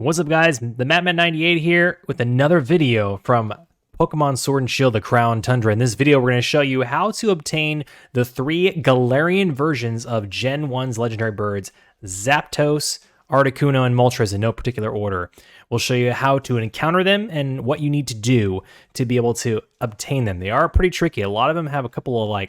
What's up, guys? The Matman98 here with another video from Pokemon Sword and Shield, the Crown Tundra. In this video, we're going to show you how to obtain the 3 Galarian versions of Gen 1's legendary birds, Zapdos, Articuno, and Moltres in no particular order. We'll show you how to encounter them and what you need to do to be able to obtain them. They are pretty tricky. A lot of them have a couple of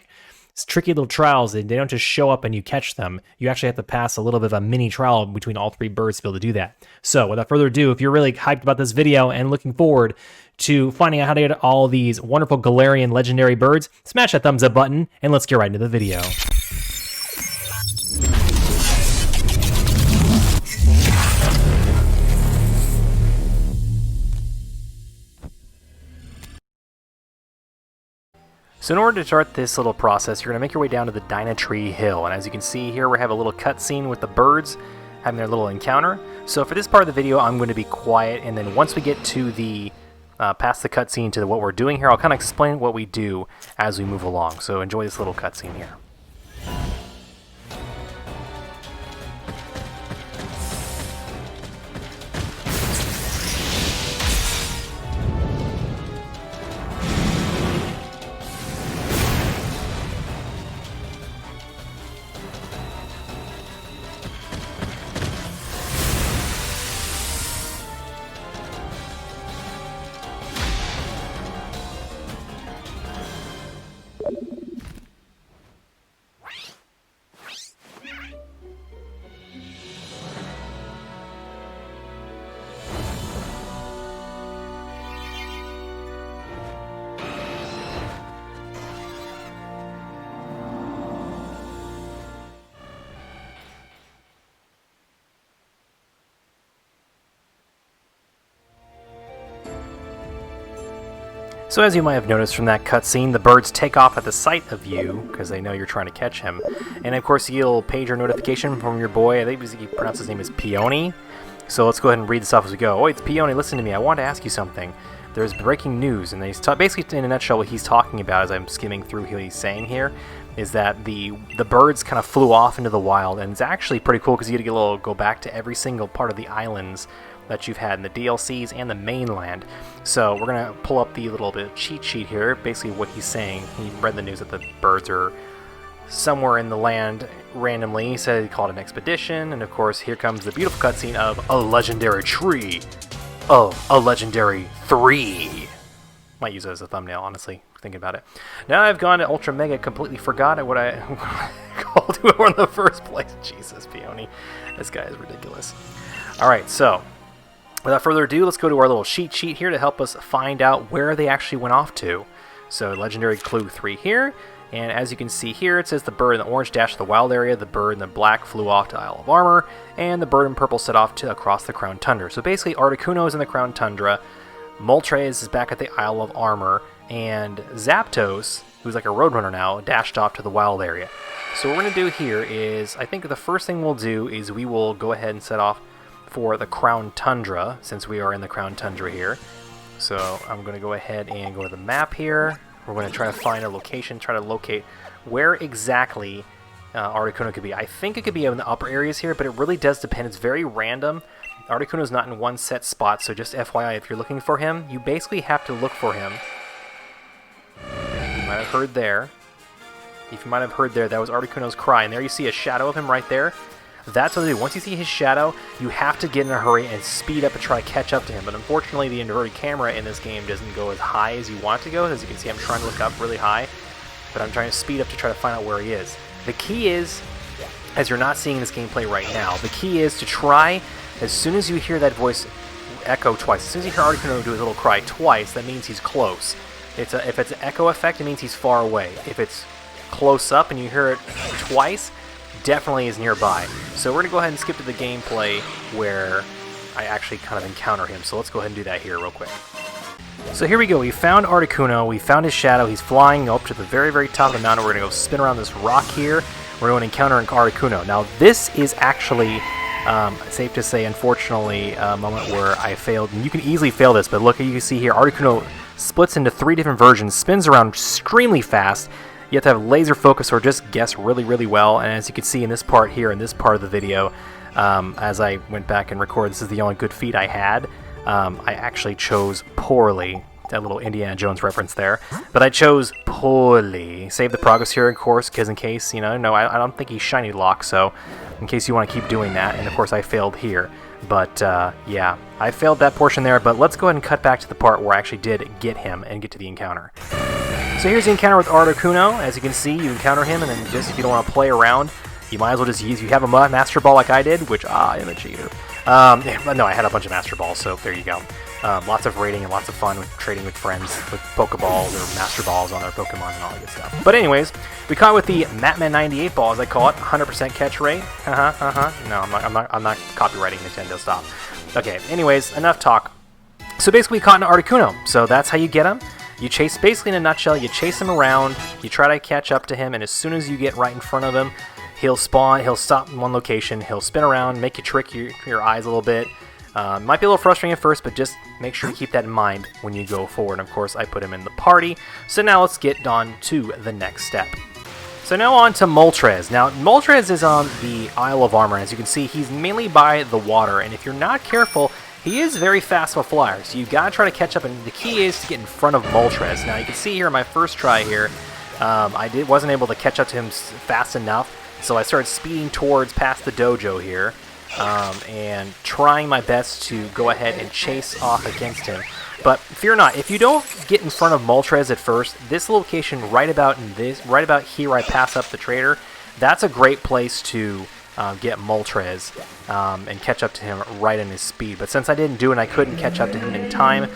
tricky little trials. They don't just show up and you catch them. You actually have to pass a little bit of a mini trial between all 3 birds to be able to do that. So without further ado, if you're really hyped about this video and looking forward to finding out how to get all these wonderful Galarian legendary birds, smash that thumbs up button and let's get right into the video. So in order to start this little process, you're going to make your way down to the Dynatree Hill. And as you can see here, we have a little cutscene with the birds having their little encounter. So for this part of the video, I'm going to be quiet. And then once we get to the past the cutscene to what we're doing here, I'll kind of explain what we do as we move along. So enjoy this little cutscene here. So as you might have noticed from that cutscene, the birds take off at the sight of you because they know you're trying to catch him. And of course, you'll pager notification from your boy. I think he pronounced his name as Peony. So let's go ahead and read this off as we go. Oh, it's Peony, listen to me. I want to ask you something. There's breaking news, and he's basically, in a nutshell, what he's talking about as I'm skimming through what he's saying here is that the birds kind of flew off into the wild, and it's actually pretty cool because you get to go back to every single part of the islands that you've had in the DLCs and the mainland. So we're going to pull up the little bit of cheat sheet here, basically what he's saying. He read the news that the birds are somewhere in the land randomly. He said he called an expedition, and of course here comes the beautiful cutscene of a legendary tree. Oh, a legendary 3. Might use it as a thumbnail, honestly, thinking about it. Now I've gone to Ultra Mega, completely forgot what I called you in the first place. Jesus, Peony. This guy is ridiculous. Alright, so without further ado, let's go to our little cheat sheet here to help us find out where they actually went off to. So legendary clue 3 here, and as you can see here, it says the bird in the orange dashed to the wild area, the bird in the black flew off to Isle of Armor, and the bird in purple set off to across the Crown Tundra. So basically, Articuno is in the Crown Tundra, Moltres is back at the Isle of Armor, and Zapdos, who's like a roadrunner now, dashed off to the wild area. So what we're going to do here is, I think the first thing we'll do is we will go ahead and set off for the Crown Tundra, since we are in the Crown Tundra here. So I'm going to go ahead and go to the map here. We're going to try to find a location, try to locate where exactly Articuno could be. I think it could be in the upper areas here, but it really does depend. It's very random. Articuno's not in one set spot, so just FYI, if you're looking for him, you basically have to look for him. You might have heard there. If you might have heard there, that was Articuno's cry, and there you see a shadow of him right there. That's what they do. Once you see his shadow, you have to get in a hurry and speed up and try to catch up to him. But unfortunately, the inverted camera in this game doesn't go as high as you want it to go. As you can see, I'm trying to look up really high, but I'm trying to speed up to try to find out where he is. The key is, as you're not seeing this gameplay right now, the key is to try, as soon as you hear that voice echo twice, as soon as you hear Articuno do his little cry twice, that means he's close. If it's an echo effect, it means he's far away. If it's close up and you hear it twice, definitely is nearby. So we're going to go ahead and skip to the gameplay where I actually kind of encounter him. So let's go ahead and do that here real quick. So here we go. We found Articuno. We found his shadow. He's flying up to the very, very top of the mountain. We're going to go spin around this rock here. We're going to encounter Articuno. Now this is actually, safe to say, unfortunately, a moment where I failed. And you can easily fail this, but look, you can see here, Articuno splits into 3 different versions, spins around extremely fast. You have to have laser focus or just guess really, really well. And as you can see in this part here, in this part of the video, As I went back and recorded, this is the only good feat I had. I actually chose poorly. That little Indiana Jones reference there. But I chose poorly. Save the progress here, of course, because in case, you know, no, I don't think he's shiny lock, so in case you want to keep doing that. And of course I failed here. But yeah, I failed that portion there, but let's go ahead and cut back to the part where I actually did get him and get to the encounter. So here's the encounter with Articuno. As you can see, you encounter him, and then just if you don't want to play around, you might as well just use, you have a Master Ball like I did, which I am a cheater. No, I had a bunch of Master Balls, so there you go. Lots of raiding and lots of fun with trading with friends with Pokeballs or Master Balls on their Pokemon and all that good stuff. But anyways, we caught with the Matman 98 ball, as I call it, 100% catch rate. No, I'm not copywriting Nintendo. Stop. Okay. Anyways, enough talk. So basically, we caught an Articuno. So that's how you get him. You chase, basically in a nutshell, you chase him around. You try to catch up to him, and as soon as you get right in front of him, he'll spawn. He'll stop in one location. He'll spin around, make you trick your eyes a little bit. Might be a little frustrating at first, but just make sure to keep that in mind when you go forward. And of course, I put him in the party. So now let's get on to the next step. So now on to Moltres. Now, Moltres is on the Isle of Armor. As you can see, he's mainly by the water. And if you're not careful, he is very fast of a flyer. So you've got to try to catch up. And the key is to get in front of Moltres. Now, you can see here in my first try here, I wasn't able to catch up to him fast enough. So I started speeding towards past the dojo here. And trying my best to go ahead and chase off against him. But fear not, if you don't get in front of Moltres at first, this location right about here I pass up the trader, that's a great place to get Moltres and catch up to him right in his speed. But since I didn't do it and I couldn't catch up to him in time,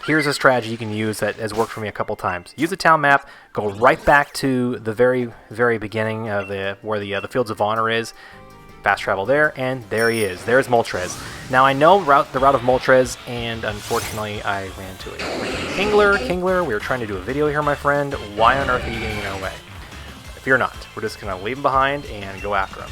here's a strategy you can use that has worked for me a couple times. Use the town map, go right back to the very, very beginning of where the Fields of Honor is. Fast travel there, and there he is. There's Moltres. Now, I know the route of Moltres, and unfortunately, I ran to it. Kingler, we were trying to do a video here, my friend. Why on earth are you getting in our way? Fear not. We're just going to leave him behind and go after him.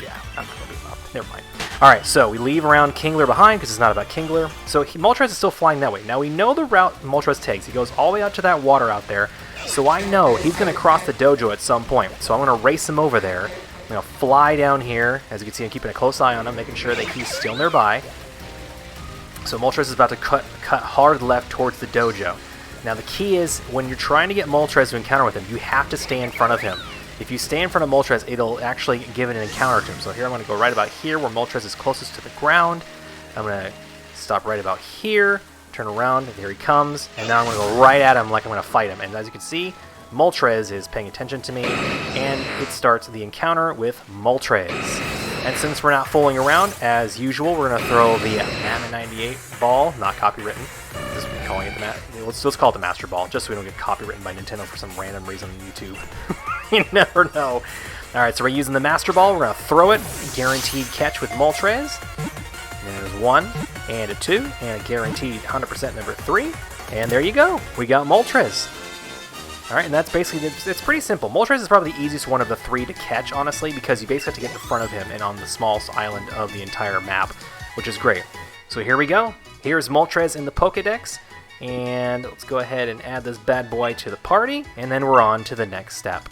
Yeah, I'm not going to leave him up. Never mind. Alright, so we leave around Kingler behind, because it's not about Kingler. So Moltres is still flying that way. Now, we know the route Moltres takes. He goes all the way out to that water out there, so I know he's going to cross the dojo at some point. So I'm going to race him over there. I'm going to fly down here. As you can see, I'm keeping a close eye on him, making sure that he's still nearby. So Moltres is about to cut hard left towards the dojo. Now the key is, when you're trying to get Moltres to encounter with him, you have to stay in front of him. If you stay in front of Moltres, it'll actually give it an encounter to him. So here I'm going to go right about here where Moltres is closest to the ground. I'm going to stop right about here, turn around, and here he comes. And now I'm going to go right at him like I'm going to fight him. And as you can see, Moltres is paying attention to me, and it starts the encounter with Moltres. And since we're not fooling around, as usual, we're going to throw the Mammoth 98 ball, not copywritten. Just calling it let's call it the Master Ball, just so we don't get copywritten by Nintendo for some random reason on YouTube. You never know. Alright, so we're using the Master Ball. We're going to throw it. Guaranteed catch with Moltres. And there's 1, and a 2, and a guaranteed 100% number 3. And there you go. We got Moltres. Alright, and that's basically, it's pretty simple. Moltres is probably the easiest one of the 3 to catch, honestly, because you basically have to get in front of him and on the smallest island of the entire map, which is great. So here we go. Here's Moltres in the Pokedex, and let's go ahead and add this bad boy to the party, and then we're on to the next step.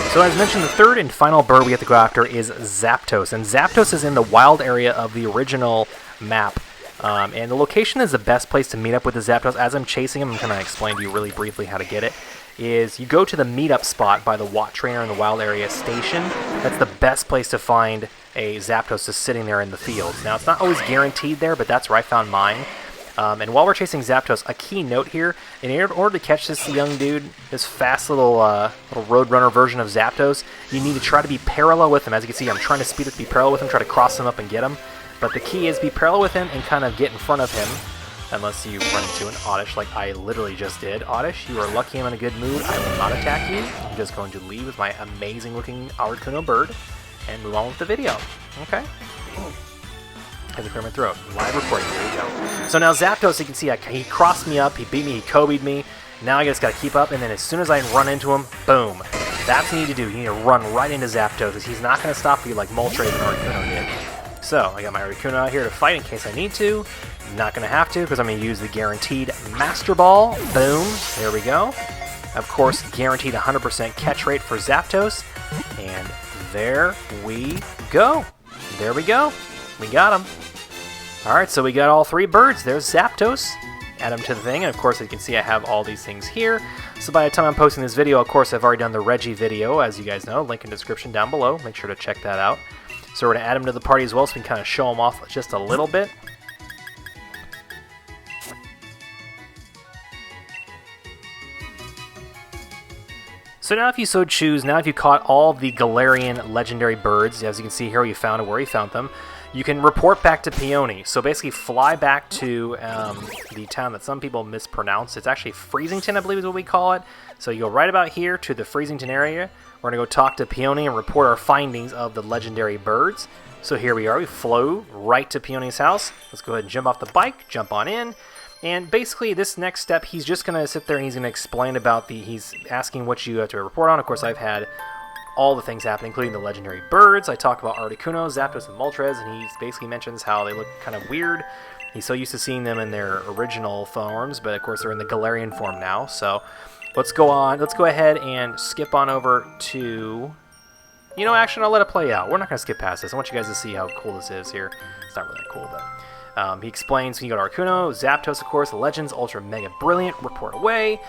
So as mentioned, the third and final bird we have to go after is Zapdos, and Zapdos is in the wild area of the original map. And the location is the best place to meet up with the Zapdos. As I'm chasing him, I'm going to explain to you really briefly how to get it. Is you go to the meetup spot by the Watt Trainer in the Wild Area Station. That's the best place to find a Zapdos just sitting there in the fields. Now, it's not always guaranteed there, but that's where I found mine. And while we're chasing Zapdos, a key note here, in order to catch this young dude, this fast little Roadrunner version of Zapdos, you need to try to be parallel with him. As you can see, I'm trying to speed up to be parallel with him, try to cross him up and get him. But the key is be parallel with him and kind of get in front of him, unless you run into an Oddish like I literally just did. Oddish, you are lucky I'm in a good mood. I will not attack you. I'm just going to leave with my amazing looking Articuno bird and move on with the video. Okay? Had to clear my throat. Live recording, there we go. So now Zapdos, you can see he crossed me up, he beat me, he Kobe'd me. Now I just got to keep up, and then as soon as I run into him, boom. That's what you need to do. You need to run right into Zapdos, because he's not going to stop you like Moltres and Articuno did. So, I got my Articuno out here to fight in case I need to. Not going to have to, because I'm going to use the guaranteed Master Ball. Boom. There we go. Of course, guaranteed 100% catch rate for Zapdos. And there we go. There we go. We got him. All right, so we got all 3 birds. There's Zapdos. Add them to the thing, and of course, as you can see, I have all these things here. So by the time I'm posting this video, of course, I've already done the Reggie video, as you guys know. Link in the description down below. Make sure to check that out. So we're going to add them to the party as well, so we can kind of show them off just a little bit. So now if you so choose, now if you caught all the Galarian legendary birds, as you can see here, you found where you found them, you can report back to Peony. So basically fly back to the town that some people mispronounce. It's actually Freezington, I believe is what we call it. So you go right about here to the Freezington area. We're going to go talk to Peony and report our findings of the legendary birds. So here we are. We flew right to Peony's house. Let's go ahead and jump off the bike, jump on in. And basically, this next step, he's just going to sit there and he's going to explain about he's asking what you have to report on. Of course, I've had all the things happen, including the legendary birds. I talk about Articuno, Zapdos, and Moltres, and he basically mentions how they look kind of weird. He's so used to seeing them in their original forms, but of course they're in the Galarian form now. So let's go ahead and skip on over to... You know, actually, I'll let it play out. We're not going to skip past this. I want you guys to see how cool this is here. It's not really that cool, but... he explains, you go to Articuno, Zapdos, of course, Legends, Ultra Mega Brilliant, report away.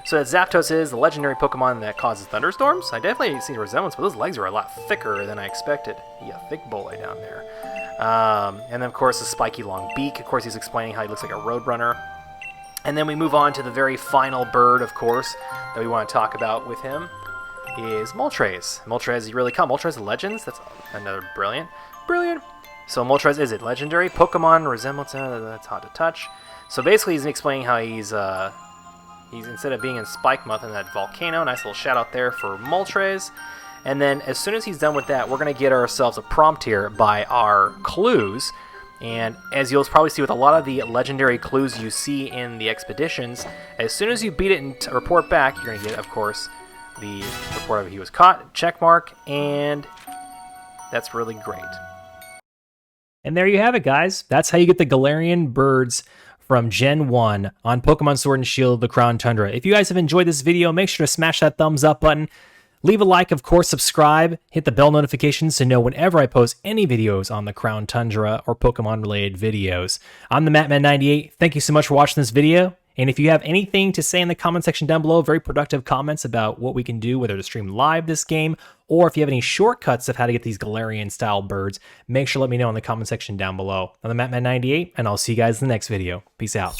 So that Zapdos is the legendary Pokemon that causes thunderstorms. I definitely see a resemblance, but those legs are a lot thicker than I expected. Yeah, thick boy down there. And then, of course, the spiky long beak. Of course, he's explaining how he looks like a roadrunner. And then we move on to the very final bird, of course, that we want to talk about with him, is Moltres. Moltres, you really come. Moltres Legends, that's another brilliant. So Moltres, is it legendary? Pokemon resemblance, that's hard to touch. So basically he's explaining how he's instead of being in Spike Month in that volcano, nice little shout out there for Moltres. And then as soon as he's done with that, we're going to get ourselves a prompt here by our clues. And as you'll probably see with a lot of the legendary clues you see in the expeditions, as soon as you beat it and report back, you're going to get, of course, the report of he was caught, check mark, and that's really great. And there you have it, guys. That's how you get the Galarian birds from Gen 1 on Pokemon Sword and Shield, the Crown Tundra. If you guys have enjoyed this video, make sure to smash that thumbs up button. Leave a like, of course, subscribe, hit the bell notifications to know whenever I post any videos on the Crown Tundra or Pokemon-related videos. I'm the Mattman98. Thank you so much for watching this video. And if you have anything to say in the comment section down below, very productive comments about what we can do, whether to stream live this game, or if you have any shortcuts of how to get these Galarian-style birds, make sure to let me know in the comment section down below. I'm the Mattman98, and I'll see you guys in the next video. Peace out.